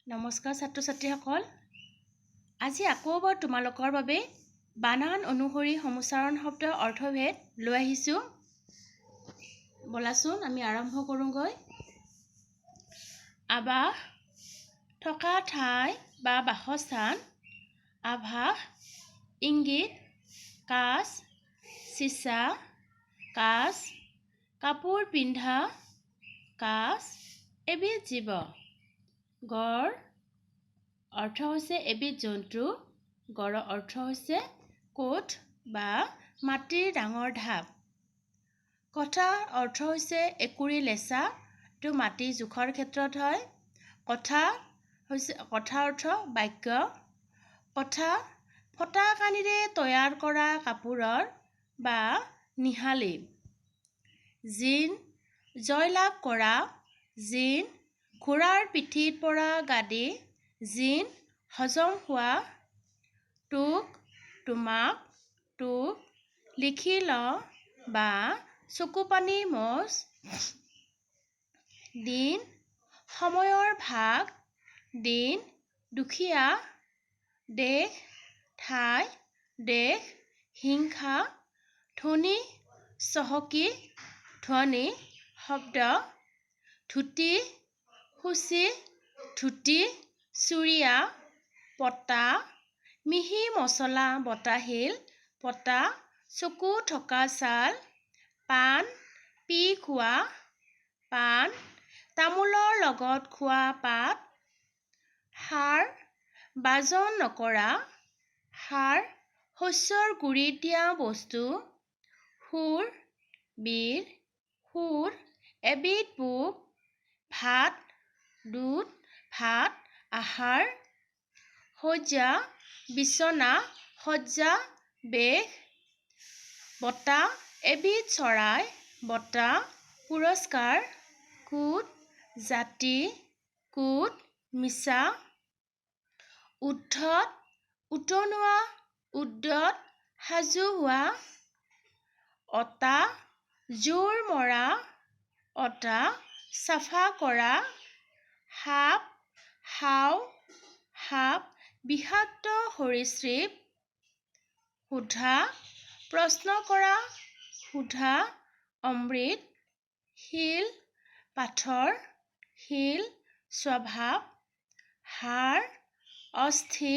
নমস্কাৰ ছাত্ৰ ছাত্ৰীসকল। আজি আকৌ এবাৰ তোমালোকৰ বাবে বানান অনুসৰি সমুচ্চাৰণ শব্দৰ অৰ্থভেদ লৈ আহিছোঁ। বলাচোন আমি আৰম্ভ কৰোঁগৈ। আৱাস থকা ঠাই বা বাসস্থান, আভাস ইংগিত, কাঁচ চিছা, কাঁচ কাপোৰ পিন্ধা, কাঁচ এবিধ জীৱ। গড় অৰ্থ হৈছে এবিধ জন্তু। গড়ৰ অৰ্থ হৈছে কোঠ বা মাটিৰ ডাঙৰ ঢাপ। কথাৰ অৰ্থ হৈছে একুৰি লেচা, টো মাটিৰ জোখৰ ক্ষেত্ৰত হয়। কথা অৰ্থ বাক্য। কথা ফটা কানিৰে তৈয়াৰ কৰা কাপোৰৰ বা নিহালি। জিন জয়লাভ কৰা, জিন ঘোঁৰাৰ পিঠিত পৰা গাদী, জিন হজম হোৱা। তোক তোমাক, তোক লিখি ল বা চকুপানী মচ। দিন সময়ৰ ভাগ, দিন দুখীয়া। দেশ ঠাই, দেশ হিংসা। ধনী চহকী, ধ্বনি শব্দ। ধুতি সূচী, ধুতি চুৰিয়া। পতা মিহি মছলা বতাশিল, পতা চকু থকা ছাল। পাণ পি খোৱা, পাণ তামোলৰ লগত খোৱা পাত। সাৰ বাজন নকৰা, সাৰ শস্যৰ গুৰিত দিয়া বস্তু। সুৰ বীৰ, সুৰ এবিধ পোক। ভাত দুধ, ভাত আহাৰ। শয্যা বিছনা, শয্যা বেশ। বতা এবিধ চৰাই, বতা পুৰস্কাৰ। কোট জাতি, কোট মিছা। উদ্ধত উতনোৱা, উদ্যত সাজু হোৱা। অতা জোৰ মৰা, অতা চাফা কৰা। সাপ হাও, সাপ বিষাক্ত সৰীসৃপ। সোধা প্ৰশ্ন কৰা, সোধা অমৃত। শিল পাথৰ, শিল স্বভাৱ। হাড় অস্থি,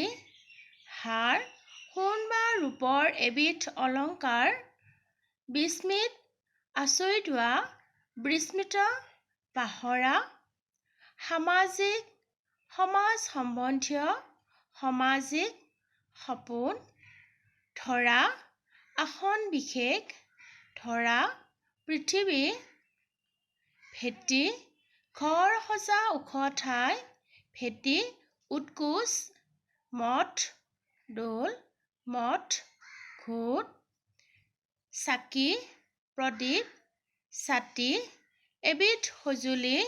হাড় সোণ বা ৰূপৰ এবিধ অলংকাৰ। বিস্মিত আচৰিত হোৱা, বিস্মিত পাহৰা। সামাজিক সমাজ সম্বন্ধীয়, সামাজিক সপোন। ধৰা আসন বিশেষ, ধৰা পৃথিৱী। ভেটি ঘৰ সজা ওখ ঠাই, ভেটি উৎকোচ। মঠ দৌল, মঠ ঘোট। চাকি প্ৰদীপ, ছাতি এবিধ সঁজুলি।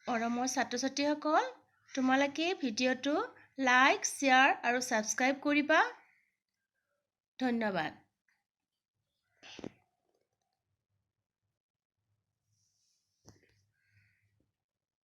মৰমৰ ছাত্ৰ ছাত্ৰীসকল, তোমালোকে ভিডিঅ'টো লাইক, শ্বেয়াৰ আৰু ছাবস্ক্ৰাইব কৰিবা। ধন্যবাদ।